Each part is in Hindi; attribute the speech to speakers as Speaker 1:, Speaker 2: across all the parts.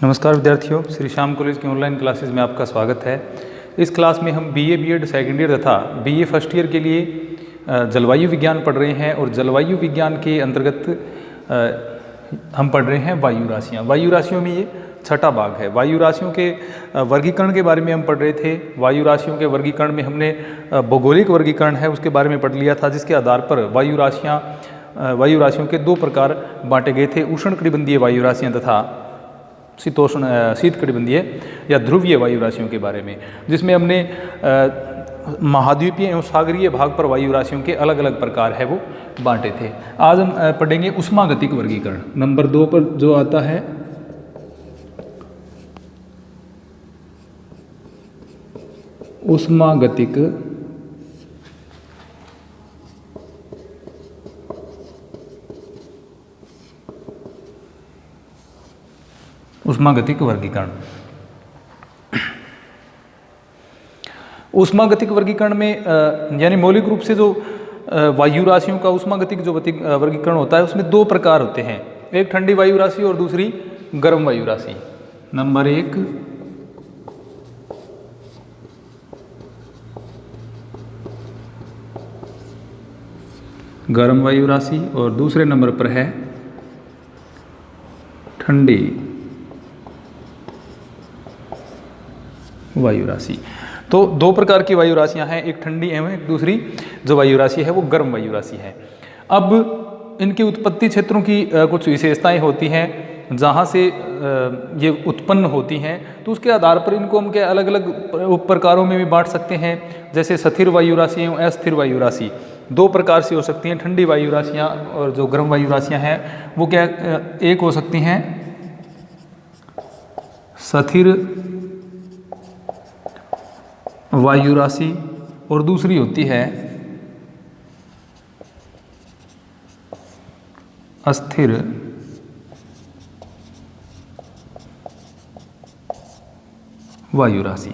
Speaker 1: नमस्कार विद्यार्थियों, श्री श्याम कॉलेज की ऑनलाइन क्लासेस में आपका स्वागत है। इस क्लास में हम बीए बीएड सेकेंड ईयर तथा बीए फर्स्ट ईयर के लिए जलवायु विज्ञान पढ़ रहे हैं और जलवायु विज्ञान के अंतर्गत हम पढ़ रहे हैं वायु राशियाँ। वायु राशियों में ये छठा भाग है। वायु राशियों के वर्गीकरण के बारे में हम पढ़ रहे थे। वायु राशियों के वर्गीकरण में हमने भौगोलिक वर्गीकरण है उसके बारे में पढ़ लिया था, जिसके आधार पर वायु राशियों के दो प्रकार बांटे गए थे, उष्णकटिबंधीय वायु राशियाँ तथा शीतकटिबंधीय या ध्रुवीय वायु राशियों के बारे में, जिसमें हमने महाद्वीपीय एवं सागरीय भाग पर वायु राशियों के अलग अलग प्रकार है वो बांटे थे। आज हम पढ़ेंगे उष्मागतिक वर्गीकरण। नंबर 2 पर जो आता है उष्मागतिक वर्गीकरण। उष्मागतिक वर्गीकरण में यानी मौलिक रूप से जो वायु राशियों का उष्मागतिक जो वर्गीकरण होता है उसमें दो प्रकार होते हैं, एक ठंडी वायु राशि और दूसरी गर्म वायु राशि। नंबर 1 गर्म वायु राशि और दूसरे नंबर पर है ठंडी वायु राशि। तो दो प्रकार की वायु राशियां हैं, एक ठंडी एवं एक दूसरी जो वायु राशि है वो गर्म वायु राशि है। अब इनकी उत्पत्ति क्षेत्रों की कुछ विशेषताएं होती हैं, जहां से ये उत्पन्न होती हैं, तो उसके आधार पर इनको हम क्या अलग अलग उप प्रकारों में भी बांट सकते हैं। जैसे स्थिर वायु राशि एवं अस्थिर वायु राशि दो प्रकार से हो सकती हैं। ठंडी वायु राशियाँ और जो गर्म वायु राशियाँ हैं वो क्या एक हो सकती हैं स्थिर वायु राशि और दूसरी होती है अस्थिर वायु राशि।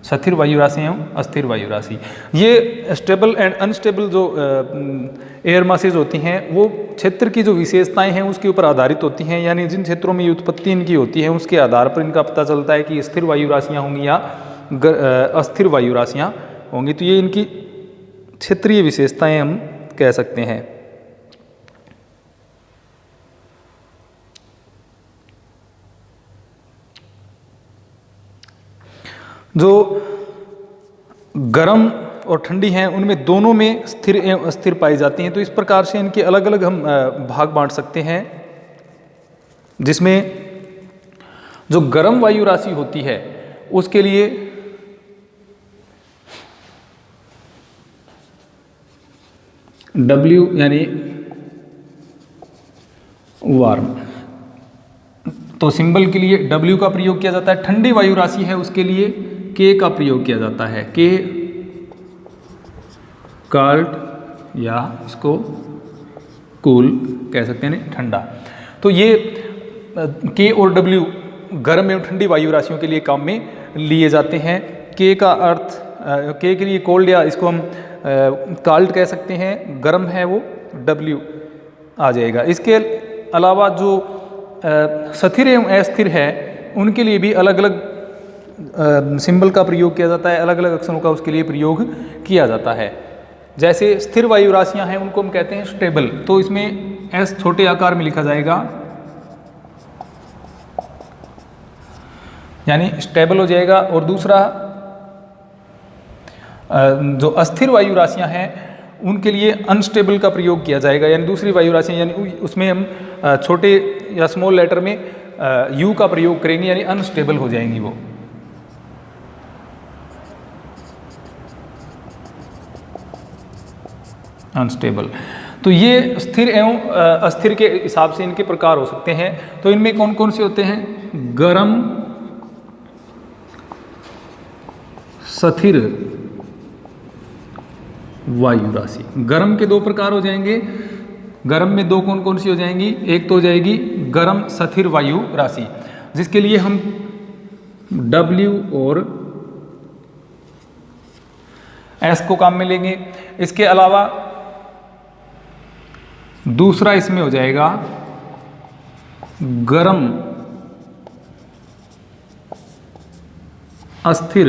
Speaker 1: स्थिर वायु राशि एवं अस्थिर वायु राशि, ये स्टेबल एंड अनस्टेबल जो एयर मासेज होती हैं वो क्षेत्र की जो विशेषताएं हैं उसके ऊपर आधारित होती हैं। यानी जिन क्षेत्रों में ये उत्पत्ति इनकी होती है उसके आधार पर इनका पता चलता है कि स्थिर वायु राशियाँ होंगी या अस्थिर वायु राशियाँ होंगी। तो ये इनकी क्षेत्रीय विशेषताएं हम कह सकते हैं। जो गर्म और ठंडी हैं उनमें दोनों में स्थिर एवं अस्थिर पाई जाती हैं। तो इस प्रकार से इनके अलग अलग हम भाग बांट सकते हैं, जिसमें जो गर्म वायु राशि होती है उसके लिए W यानी वार्म, तो सिंबल के लिए W का प्रयोग किया जाता है। ठंडी वायु राशि है उसके लिए K का प्रयोग किया जाता है। K काल्ड या इसको कूल कह सकते हैं, ठंडा। तो ये K और W गर्म एवं ठंडी वायु राशियों के लिए काम में लिए जाते हैं। K का अर्थ K के लिए कोल्ड या इसको हम काल्ड कह सकते हैं, गर्म है वो W आ जाएगा। इसके अलावा जो स्थिर एवं अस्थिर है उनके लिए भी अलग अलग सिंबल का प्रयोग किया जाता है, अलग अलग अक्षरों का उसके लिए प्रयोग किया जाता है। जैसे स्थिर वायु राशियां हैं उनको हम कहते हैं स्टेबल, तो इसमें S छोटे आकार में लिखा जाएगा यानी स्टेबल हो जाएगा। और दूसरा जो अस्थिर वायु राशियां हैं उनके लिए अनस्टेबल का प्रयोग किया जाएगा, यानी दूसरी वायु राशियां यानी उसमें हम छोटे या स्मॉल लेटर में U का प्रयोग करेंगे, यानी अनस्टेबल हो जाएंगी वो। अनस्टेबल। तो ये स्थिर एवं अस्थिर के हिसाब से इनके प्रकार हो सकते हैं। तो इनमें कौन कौन से होते हैं? गर्म, स्थिर वायु राशि। गर्म के दो प्रकार हो जाएंगे। गर्म में दो कौन कौन सी हो जाएंगी? एक तो हो जाएगी गर्म स्थिर वायु राशि, जिसके लिए हम W और S को काम में लेंगे। इसके अलावा दूसरा इसमें हो जाएगा गर्म अस्थिर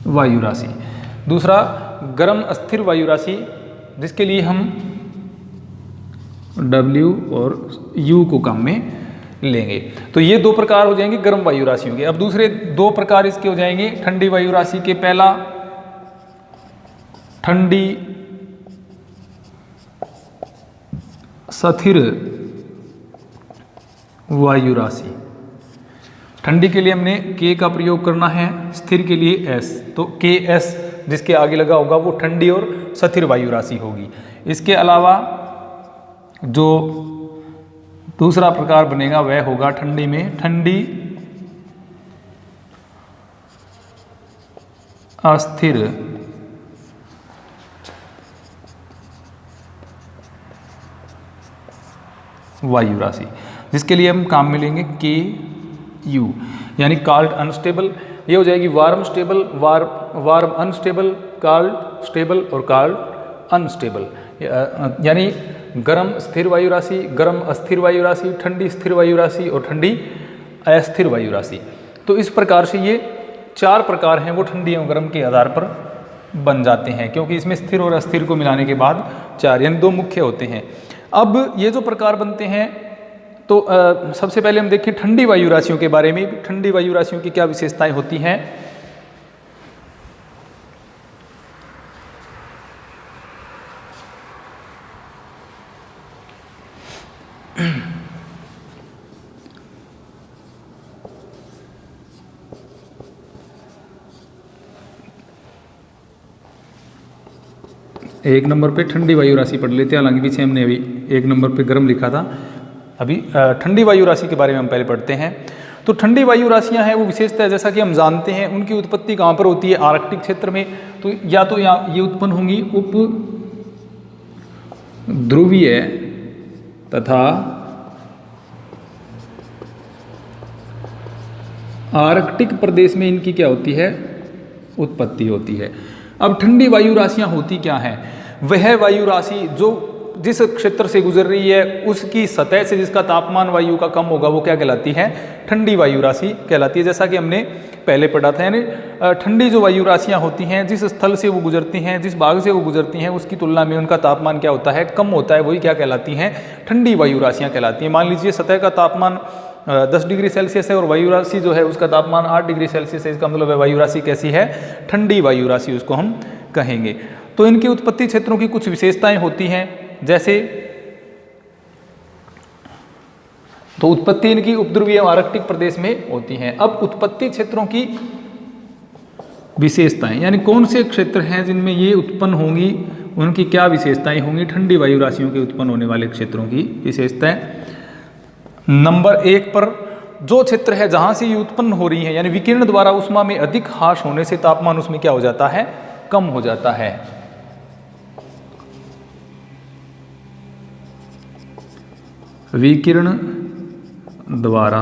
Speaker 1: वायु राशि। दूसरा गर्म अस्थिर वायु राशि, जिसके लिए हम W और U को काम में लेंगे। तो ये दो प्रकार हो जाएंगे गर्म वायु राशियों के। अब दूसरे दो प्रकार इसके हो जाएंगे ठंडी वायु राशि के। पहला ठंडी स्थिर वायु राशि। ठंडी के लिए हमने K का प्रयोग करना है, स्थिर के लिए S। तो KS जिसके आगे लगा होगा वो ठंडी और स्थिर वायु राशि होगी। इसके अलावा जो दूसरा प्रकार बनेगा वह होगा ठंडी में ठंडी अस्थिर वायु राशि, जिसके लिए हम काम में लेंगे KU, यानी काल्ड अनस्टेबल। ये हो जाएगी warm stable, warm unstable, called stable और काल्ड अनस्टेबल। यानी गर्म स्थिर वायु राशि, गर्म अस्थिर वायु राशि, ठंडी स्थिर वायु राशि और ठंडी अस्थिर वायु राशि। तो इस प्रकार से ये चार प्रकार हैं वो ठंडी एवं गर्म के आधार पर बन जाते हैं, क्योंकि इसमें स्थिर और अस्थिर को मिलाने के बाद चार यानी दो मुख्य होते हैं। अब ये जो प्रकार बनते हैं, तो सबसे पहले हम देखें ठंडी वायु राशियों के बारे में। ठंडी वायु राशियों की क्या विशेषताएं होती हैं। एक नंबर पे ठंडी वायु राशि पढ़ लेते हैं, हालांकि पीछे हमने अभी एक नंबर पे गर्म लिखा था। अभी ठंडी वायु राशि के बारे में हम पहले पढ़ते हैं। तो ठंडी वायु राशियां हैं वो विशेषता है, जैसा कि हम जानते हैं, उनकी उत्पत्ति कहाँ पर होती है, आर्कटिक क्षेत्र में। तो या तो ये उत्पन्न होंगी उप ध्रुवीय तथा आर्कटिक प्रदेश में इनकी क्या होती है, उत्पत्ति होती है। अब ठंडी वायु राशियां होती क्या हैं, वह वायु राशि जो जिस क्षेत्र से गुजर रही है उसकी सतह से जिसका तापमान वायु का कम होगा वो क्या कहलाती है, ठंडी वायु राशि कहलाती है। जैसा कि हमने पहले पढ़ा था, यानी ठंडी जो वायु राशियां होती हैं, जिस स्थल से वो गुजरती हैं, जिस भाग से वो गुजरती हैं, उसकी तुलना में उनका तापमान क्या होता है, कम होता है, वही क्या कहलाती हैं, ठंडी वायु राशियां कहलाती हैं। मान लीजिए सतह का तापमान 10 डिग्री सेल्सियस है और वायु राशि जो है उसका तापमान 8 डिग्री सेल्सियस है, इसका मतलब है वायु राशि कैसी है, ठंडी वायु राशि उसको हम कहेंगे। तो इनकी उत्पत्ति क्षेत्रों की कुछ विशेषताएं होती हैं, जैसे तो उत्पत्ति इनकी उपध्रुवीय आर्कटिक प्रदेश में होती हैं। अब उत्पत्ति क्षेत्रों की विशेषताएं, यानी कौन से क्षेत्र हैं जिनमें ये उत्पन्न होंगी, उनकी क्या विशेषताएं होंगी, ठंडी वायु राशियों के उत्पन्न होने वाले क्षेत्रों की विशेषताएं। नंबर 1 पर जो क्षेत्र है जहां से ये उत्पन्न हो रही है, यानी विकिरण द्वारा उष्मा में अधिक ह्रास होने से तापमान उसमें क्या हो जाता है, कम हो जाता है। विकिरण द्वारा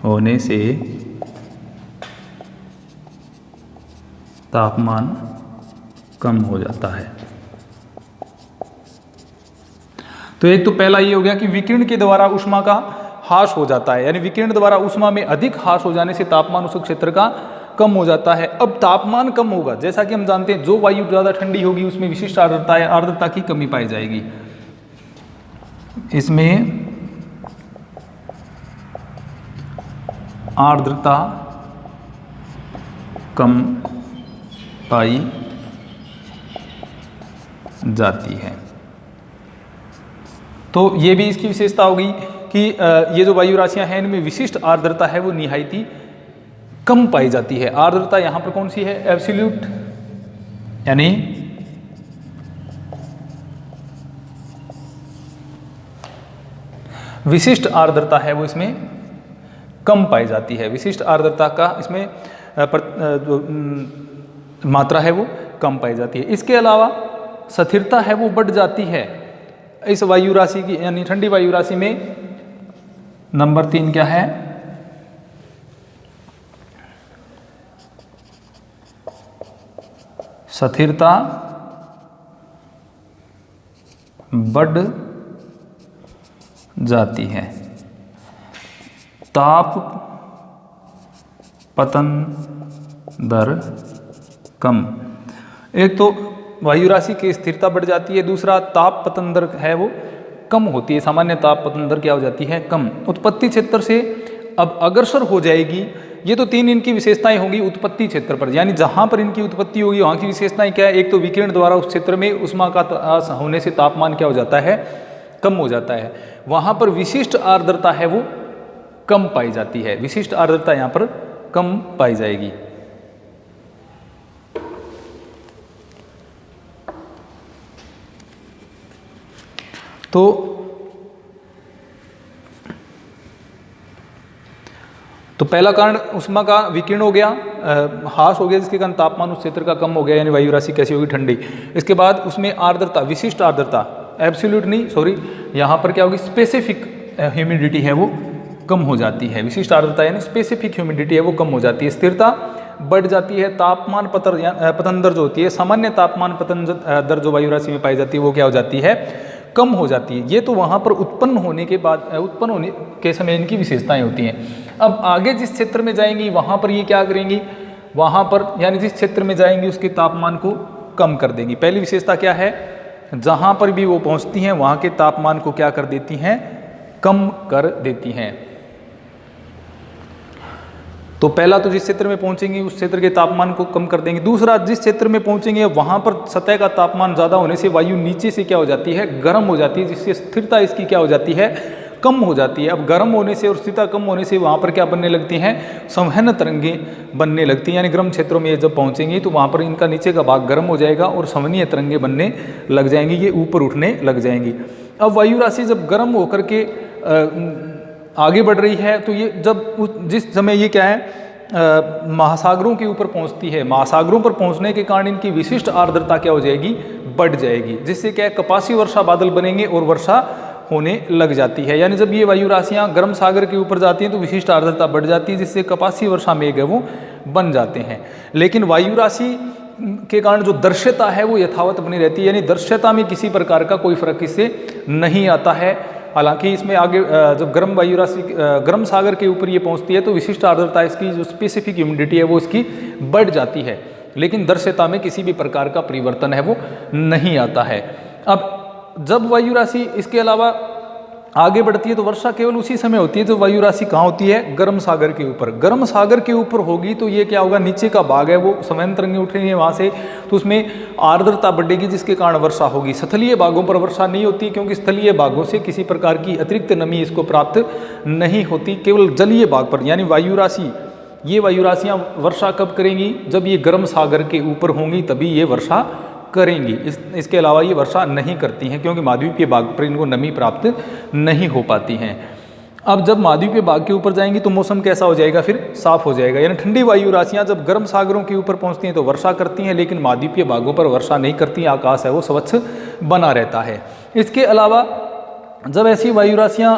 Speaker 1: होने से तापमान कम हो जाता है। तो एक तो पहला ये हो गया कि विकिरण के द्वारा उष्मा का ह्रास हो जाता है, यानी विकिरण द्वारा उष्मा में अधिक ह्रास हो जाने से तापमान उस क्षेत्र का कम हो जाता है। अब तापमान कम होगा, जैसा कि हम जानते हैं जो वायु ज़्यादा ठंडी होगी उसमें विशिष्ट आर्द्रता है, आर्द्रता की कमी पाई जाएगी। इसमें आर्द्रता कम पाई जाती है। तो ये भी इसकी विशेषता होगी कि ये जो वायु राशियां हैं इनमें विशिष्ट आर्द्रता है वो निहायती कम पाई जाती है। आर्द्रता यहां पर कौन सी है, एब्सोल्यूट, यानी विशिष्ट आर्द्रता है वो इसमें कम पाई जाती है। विशिष्ट आर्द्रता का इसमें जो मात्रा है वो कम पाई जाती है। इसके अलावा स्थिरता है वो बढ़ जाती है इस वायु राशि की, यानी ठंडी वायु राशि में। नंबर 3 क्या है, स्थिरता बढ़ जाती है, ताप पतन दर कम। एक तो वायु राशि की स्थिरता बढ़ जाती है, दूसरा ताप पतन दर है वो कम होती है, सामान्य ताप पतन दर क्या हो जाती है, कम। उत्पत्ति क्षेत्र से अब अग्रसर हो जाएगी। ये तो तीन इनकी विशेषताएं होंगी उत्पत्ति क्षेत्र पर, यानी जहाँ पर इनकी उत्पत्ति होगी वहाँ की विशेषताएं क्या है। एक तो विकिरण द्वारा उस क्षेत्र में उष्मा का होने से तापमान क्या हो जाता है, कम हो जाता है। वहाँ पर विशिष्ट आर्द्रता है वो कम पाई जाती है, विशिष्ट आर्द्रता यहाँ पर कम पाई जाएगी। तो पहला कारण उष्मा का विकिरण हो गया, ह्रास हो गया, जिसके कारण तापमान उस क्षेत्र का कम हो गया, यानी वायु राशि कैसी होगी, ठंडी। इसके बाद उसमें आर्द्रता, विशिष्ट आर्द्रता, एब्सोल्यूट नहीं, सॉरी, यहाँ पर क्या होगी, स्पेसिफिक ह्यूमिडिटी है वो कम हो जाती है। विशिष्ट आर्द्रता यानी स्पेसिफिक ह्यूमिडिटी है वो कम हो जाती है। स्थिरता बढ़ जाती है, तापमान पतन दर जो होती है, सामान्य तापमान पतन दर जो वायु राशि में पाई जाती है वो क्या हो जाती है, कम हो जाती है। ये तो वहाँ पर उत्पन्न होने के समय इनकी विशेषताएं होती हैं। अब आगे जिस क्षेत्र में जाएंगी वहाँ पर ये क्या करेंगी, वहाँ पर यानी जिस क्षेत्र में जाएंगी उसके तापमान को कम कर देंगी। पहली विशेषता क्या है, जहाँ पर भी वो पहुँचती हैं वहाँ के तापमान को क्या कर देती हैं, कम कर देती हैं। तो पहला तो जिस क्षेत्र में पहुंचेंगी उस क्षेत्र के तापमान को कम कर देंगे। दूसरा, जिस क्षेत्र में पहुंचेंगे वहां पर सतह का तापमान ज़्यादा होने से वायु नीचे से क्या हो जाती है, गर्म हो जाती है, जिससे स्थिरता इसकी क्या हो जाती है, कम हो जाती है। अब गर्म होने से और स्थिरता कम होने से वहाँ पर क्या बनने लगती हैं, संवहन तरंगें बनने लगती हैं। यानी गर्म क्षेत्रों में ये जब पहुँचेंगी तो वहाँ पर इनका नीचे का भाग गर्म हो जाएगा और संवहनीय तरंगें बनने लग जाएंगी, ये ऊपर उठने लग जाएंगी। अब वायु राशि जब गर्म होकर के आगे बढ़ रही है तो ये जब जिस समय ये क्या है, महासागरों के ऊपर पहुंचती है, महासागरों पर पहुंचने के कारण इनकी विशिष्ट आर्द्रता क्या हो जाएगी, बढ़ जाएगी, जिससे क्या है, कपासी वर्षा बादल बनेंगे और वर्षा होने लग जाती है। यानी जब ये वायु राशियाँ गर्म सागर के ऊपर जाती हैं तो विशिष्ट आर्द्रता बढ़ जाती है, जिससे कपासी वर्षा मेघ है वो बन जाते हैं। लेकिन वायु राशि के कारण जो दृश्यता है वो यथावत बनी रहती है, यानी दृश्यता में किसी प्रकार का कोई फर्क इससे नहीं आता है। हालांकि इसमें आगे जब गर्म वायु राशि गर्म सागर के ऊपर ये पहुंचती है तो विशिष्ट आर्द्रता, इसकी जो स्पेसिफिक ह्यूमिडिटी है वो इसकी बढ़ जाती है, लेकिन दृश्यता में किसी भी प्रकार का परिवर्तन है वो नहीं आता है। अब जब वायु राशि इसके अलावा आगे बढ़ती है तो वर्षा केवल उसी समय होती है जब वायु राशि कहाँ होती है, गर्म सागर के ऊपर। गर्म सागर के ऊपर होगी तो ये क्या होगा, नीचे का भाग है वो संवहन तरंगें उठेंगी वहाँ से, तो उसमें आर्द्रता बढ़ेगी जिसके कारण वर्षा होगी। स्थलीय भागों पर वर्षा नहीं होती क्योंकि स्थलीय भागों से किसी प्रकार की अतिरिक्त नमी इसको प्राप्त नहीं होती, केवल जलीय भाग पर। यानी वायु राशि, ये वायु राशियाँ वर्षा कब करेंगी, जब ये गर्म सागर के ऊपर होंगी तभी ये वर्षा करेंगी। इसके अलावा ये वर्षा नहीं करती हैं क्योंकि महाद्वीपीय भाग पर इनको नमी प्राप्त नहीं हो पाती हैं। अब जब महाद्वीपीय भाग के ऊपर जाएंगी तो मौसम कैसा हो जाएगा, फिर साफ हो जाएगा। यानी ठंडी वायु राशियाँ जब गर्म सागरों के ऊपर पहुँचती हैं तो वर्षा करती हैं, लेकिन महाद्वीपीय भागों पर वर्षा नहीं करती, आकाश है वो स्वच्छ बना रहता है। इसके अलावा जब ऐसी वायु राशियाँ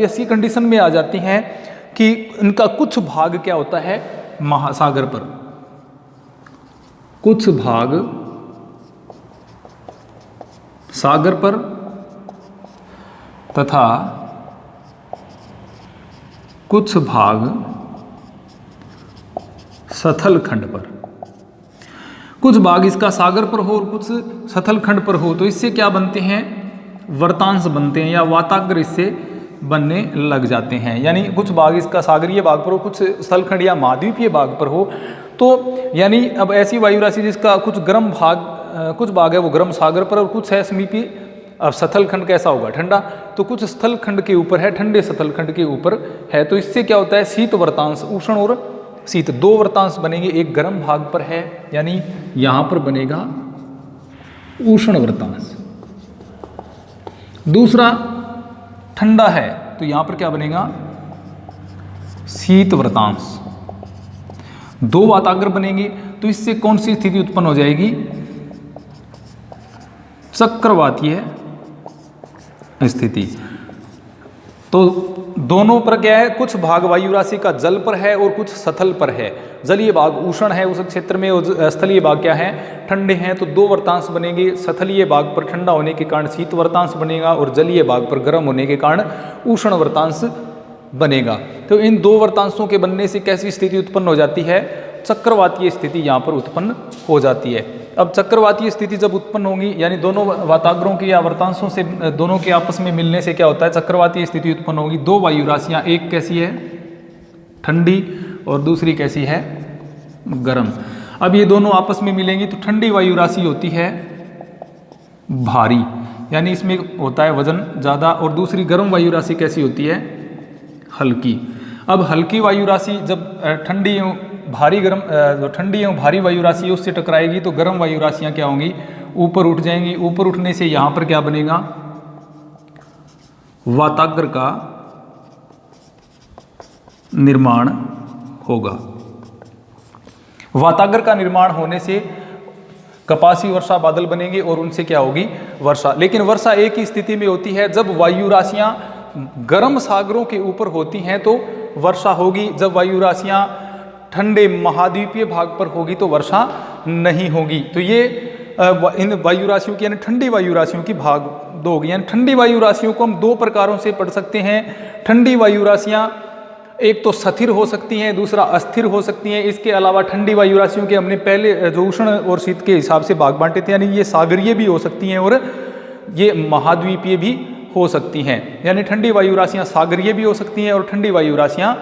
Speaker 1: ऐसी कंडीशन में आ जाती हैं कि इनका कुछ भाग क्या होता है, महासागर पर, कुछ भाग सागर पर तथा कुछ भाग सतल खंड पर, कुछ भाग इसका सागर पर हो और कुछ सतल खंड पर हो, तो इससे क्या बनते हैं, वर्तांश बनते हैं या वाताग्र इससे बनने लग जाते हैं। यानी कुछ भाग इसका सागरीय भाग पर हो, कुछ स्थलखंड या महाद्वीपीय भाग पर हो, तो यानी अब ऐसी वायु राशि जिसका कुछ गर्म भाग, कुछ भाग है वो गर्म सागर पर और कुछ है समीपी, अब सतल खंड कैसा होगा, ठंडा, तो कुछ स्थल खंड के ऊपर है, ठंडे सतल खंड के ऊपर है, तो इससे क्या होता है, शीत वर्तांश, उष्ण और शीत दो वर्तांश बनेंगे। एक गर्म भाग पर है यानी यहाँ पर बनेगा उष्ण वर्तांश, दूसरा ठंडा है तो यहाँ पर क्या बनेगा, शीत वर्तांश। दो वाताग्र बनेंगे तो इससे कौन सी स्थिति उत्पन्न हो जाएगी, चक्रवातीय स्थिति। तो दोनों पर क्या है, कुछ भाग वायु राशि का जल पर है और कुछ स्थल पर है। जलीय भाग उष्ण है उस क्षेत्र में और स्थलीय भाग क्या है, ठंडे हैं। तो दो वर्तांश बनेंगे, स्थलीय भाग पर ठंडा होने के कारण शीत वर्तांश बनेगा और जलीय भाग पर गर्म होने के कारण उष्ण वर्तांश बनेगा। तो इन दो वर्तांशों के बनने से कैसी स्थिति उत्पन्न हो जाती है, चक्रवातीय स्थिति यहाँ पर उत्पन्न हो जाती है। अब चक्रवातीय स्थिति जब उत्पन्न होगी, यानी दोनों वाताग्रों की या वर्तांशों से दोनों के आपस में मिलने से क्या होता है, चक्रवातीय स्थिति उत्पन्न होगी। दो वायु राशियाँ, एक कैसी है ठंडी और दूसरी कैसी है गर्म। अब ये दोनों आपस में मिलेंगी तो ठंडी वायु राशि होती है भारी, यानी इसमें होता है वजन ज़्यादा, और दूसरी गर्म वायु राशि कैसी होती है, हल्की। अब हल्की वायु राशि जब ठंडी भारी गर्म जो ठंडी एवं भारी वायु राशि है उससे टकराएगी तो गर्म वायु राशियाँ क्या होंगी, ऊपर उठ जाएंगी। ऊपर उठने से यहाँ पर क्या बनेगा, वाताग्र का निर्माण होगा। वाताग्र का निर्माण होने से कपासी वर्षा बादल बनेंगे और उनसे क्या होगी, वर्षा। लेकिन वर्षा एक ही स्थिति में होती है, जब वायु राशियाँ गर्म सागरों के ऊपर होती हैं तो वर्षा होगी, जब वायु राशियाँ ठंडे महाद्वीपीय भाग पर होगी तो वर्षा नहीं होगी। तो ये इन वायु राशियों की यानी ठंडी वायु राशियों की भाग दो होगी। यानी ठंडी वायु राशियों को हम दो प्रकारों से पढ़ सकते हैं। ठंडी वायु राशियाँ एक तो स्थिर हो सकती हैं, दूसरा अस्थिर हो सकती हैं। इसके अलावा ठंडी वायु राशियों के हमने पहले जो उष्ण और शीत के हिसाब से भाग बांटे थे, यानी ये सागरीय भी हो सकती हैं और ये महाद्वीपीय भी हो सकती हैं। यानी ठंडी वायु राशियाँ सागरीय भी हो सकती हैं और ठंडी वायु राशियाँ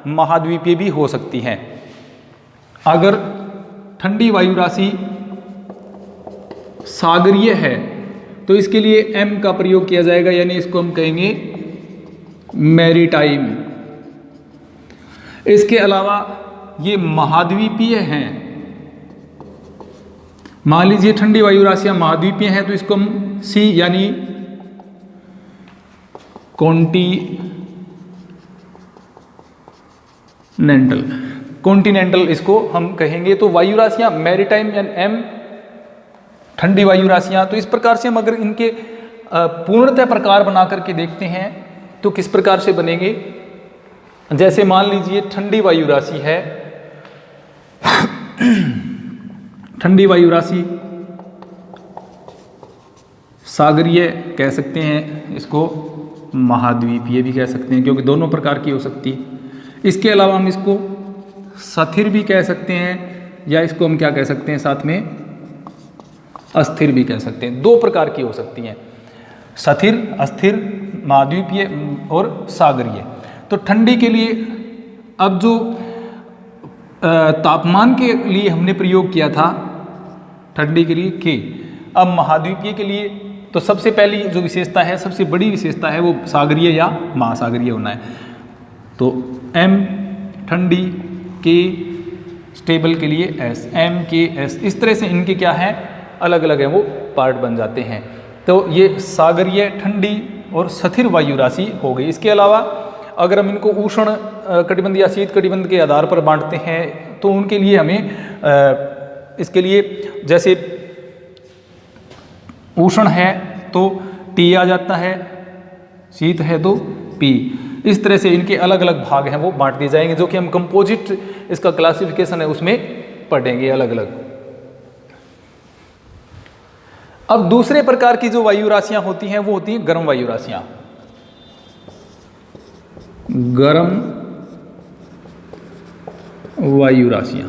Speaker 1: महाद्वीपीय भी हो सकती हैं। अगर ठंडी वायु राशि सागरीय है तो इसके लिए एम का प्रयोग किया जाएगा, यानी इसको हम कहेंगे मैरीटाइम। इसके अलावा ये महाद्वीपीय हैं, मान लीजिए ठंडी वायु राशियां महाद्वीपीय हैं तो इसको हम सी यानी कॉन्टिनेंटल इसको हम कहेंगे। तो वायु राशियां मैरीटाइम यानी एम ठंडी वायु राशियां। तो इस प्रकार से हम अगर इनके पूर्णतः प्रकार बना करके देखते हैं तो किस प्रकार से बनेंगे, जैसे मान लीजिए ठंडी वायु राशि है, ठंडी वायु राशि सागरीय कह सकते हैं, इसको महाद्वीपीय भी कह सकते हैं क्योंकि दोनों प्रकार की हो सकती। इसके अलावा हम इसको स्थिर भी कह सकते हैं या इसको हम क्या कह सकते हैं साथ में अस्थिर भी कह सकते हैं। दो प्रकार की हो सकती हैं, स्थिर, अस्थिर, महाद्वीपीय और सागरीय। तो ठंडी के लिए अब जो तापमान के लिए हमने प्रयोग किया था ठंडी के लिए के, अब महाद्वीपीय के लिए तो सबसे पहली जो विशेषता है, सबसे बड़ी विशेषता है वो सागरीय या महासागरीय होना है। तो एम ठंडी, के स्टेबल के लिए एस, एम के एस, इस तरह से इनके क्या है अलग अलग हैं, वो पार्ट बन जाते हैं। तो ये सागरीय, ठंडी और स्थिर वायु राशि हो गई। इसके अलावा अगर हम इनको उष्ण कटिबंध या शीत कटिबंध के आधार पर बांटते हैं तो उनके लिए हमें इसके लिए जैसे उष्ण है तो टी आ जाता है, शीत है तो पी। इस तरह से इनके अलग अलग भाग हैं वो बांट दिए जाएंगे, जो कि हम कंपोजिट इसका क्लासिफिकेशन है उसमें पढ़ेंगे अलग अलग। अब दूसरे प्रकार की जो वायु राशियां होती हैं वो होती हैं गर्म वायु राशियां। गर्म वायु राशियां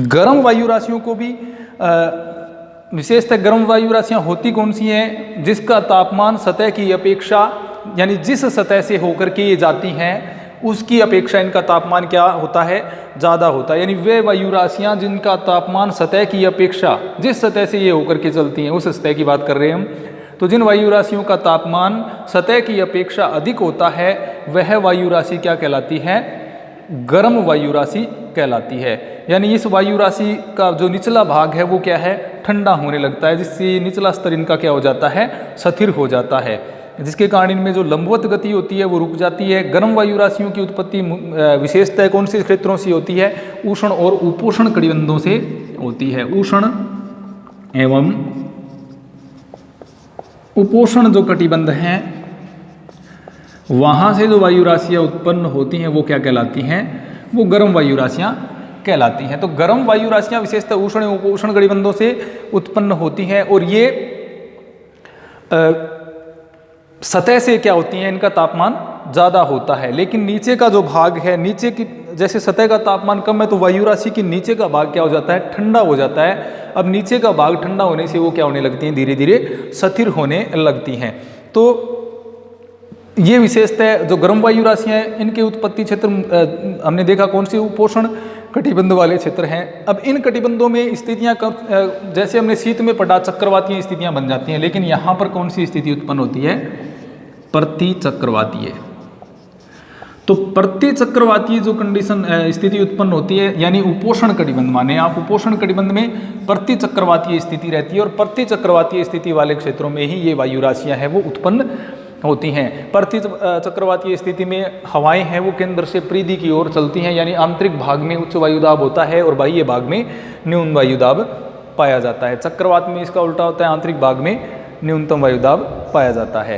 Speaker 1: गर्म वायु राशियों को भी विशेषतः गर्म वायु राशियां होती कौन सी हैं, जिसका तापमान सतह की अपेक्षा यानी जिस सतह से होकर के ये जाती हैं उसकी अपेक्षा इनका तापमान क्या होता है, ज़्यादा होता है। यानी वे वायु राशियाँ जिनका तापमान सतह की अपेक्षा, जिस सतह से ये होकर के चलती हैं उस सतह की बात कर रहे हैं हम, तो जिन वायु राशियों का तापमान सतह की अपेक्षा अधिक होता है वह वायु राशि क्या कहलाती है, गर्म वायु राशि कहलाती है। यानी इस वायु राशि का जो निचला भाग है वो क्या है, ठंडा होने लगता है, जिससे निचला स्तर इनका क्या हो जाता है, स्थिर हो जाता है, जिसके कारण इनमें जो लंबवत गति होती है वो रुक जाती है। गर्म वायु राशियों की उत्पत्ति विशेषतः कौन से क्षेत्रों से होती है, उष्ण और उपोष्ण कटिबंधों से होती है। उष्ण एवं उपोष्ण जो कटिबंध हैं वहाँ से जो वायु राशियाँ उत्पन्न होती हैं वो क्या कहलाती हैं? वो गर्म वायु राशियाँ कहलाती हैं। तो गर्म वायु राशियाँ विशेषतः उष्ण एवं उपोष्ण कटिबंधों से उत्पन्न होती हैं और ये सतह से क्या होती हैं, इनका तापमान ज़्यादा होता है, लेकिन नीचे का जो भाग है, नीचे की जैसे सतह का तापमान कम है तो वायु राशि की नीचे का भाग क्या हो जाता है? ठंडा हो जाता है। अब नीचे का भाग ठंडा होने से वो क्या होने लगती हैं? धीरे धीरे स्थिर होने लगती हैं। तो ये विशेषतः जो गर्म वायु राशियाँ हैं इनके उत्पत्ति क्षेत्र हमने देखा कौन सी? उपोष्ण कटिबंध वाले क्षेत्र हैं। अब इन कटिबंधों में स्थितियाँ जैसे हमने शीत में पढ़ा चक्रवातीय स्थितियाँ बन जाती हैं, लेकिन यहाँ पर कौन सी स्थिति उत्पन्न होती है? प्रतिचक्रवातीय। तो प्रतिचक्रवातीय जो कंडीशन स्थिति उत्पन्न होती है यानी उपोष्ण कटिबंध, माने आप उपोष्ण कटिबंध में प्रतिचक्रवातीय स्थिति रहती है और प्रतिचक्रवातीय स्थिति वाले क्षेत्रों में ही ये वायु राशियाँ हैं वो उत्पन्न होती हैं। प्रतिचक्रवातीय स्थिति में हवाएं हैं वो केंद्र से परिधि की ओर चलती हैं, यानी आंतरिक भाग में उच्च वायुदाब होता है और बाह्य भाग में न्यून वायुदाब पाया जाता है। चक्रवात में इसका उल्टा होता है, आंतरिक भाग में न्यूनतम वायुदाब पाया जाता है।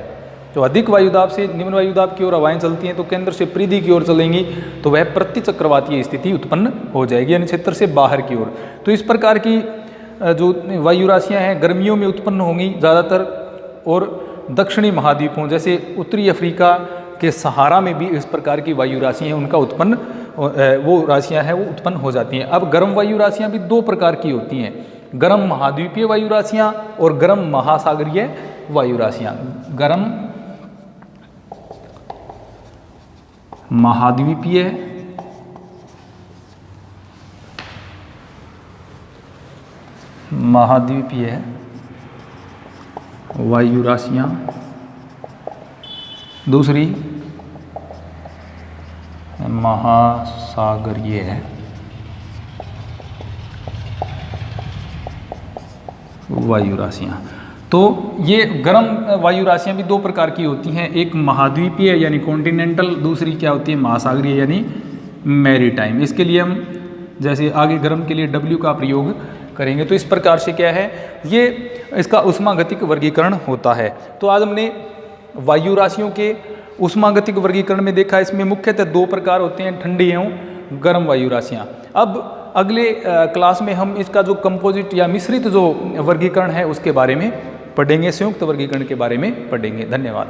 Speaker 1: तो अधिक वायुदाब से निम्न वायुदाब की ओर हवाएं चलती हैं तो केंद्र से परिधि की ओर चलेंगी तो वह प्रतिचक्रवातीय स्थिति उत्पन्न हो जाएगी, यानी क्षेत्र से बाहर की ओर। तो इस प्रकार की जो वायु राशियाँ हैं गर्मियों में उत्पन्न होंगी ज़्यादातर, और दक्षिणी महाद्वीपों जैसे उत्तरी अफ्रीका के सहारा में भी इस प्रकार की वायु राशि हैं उनका उत्पन्न वो राशियां हैं वो उत्पन्न हो जाती हैं। अब गर्म वायु राशियां भी दो प्रकार की होती हैं, गर्म महाद्वीपीय वायु राशियां और गर्म महासागरीय वायु राशियां। गर्म महाद्वीपीय वायु राशियाँ, दूसरी महासागरीय वायु राशियाँ। तो ये गर्म वायु राशियाँ भी दो प्रकार की होती हैं, एक महाद्वीपीय यानी कॉन्टिनेंटल, दूसरी क्या होती है? महासागरीय यानी मैरीटाइम। इसके लिए हम जैसे आगे गर्म के लिए W का प्रयोग करेंगे। तो इस प्रकार से क्या है, ये इसका उष्मागतिक वर्गीकरण होता है। तो आज हमने वायु राशियों के उष्मागतिक वर्गीकरण में देखा, इसमें मुख्यतः दो प्रकार होते हैं, ठंडी एवं गर्म वायु राशियाँ। अब अगले क्लास में हम इसका जो कंपोजिट या मिश्रित जो वर्गीकरण है उसके बारे में पढ़ेंगे, संयुक्त वर्गीकरण के बारे में पढ़ेंगे। धन्यवाद।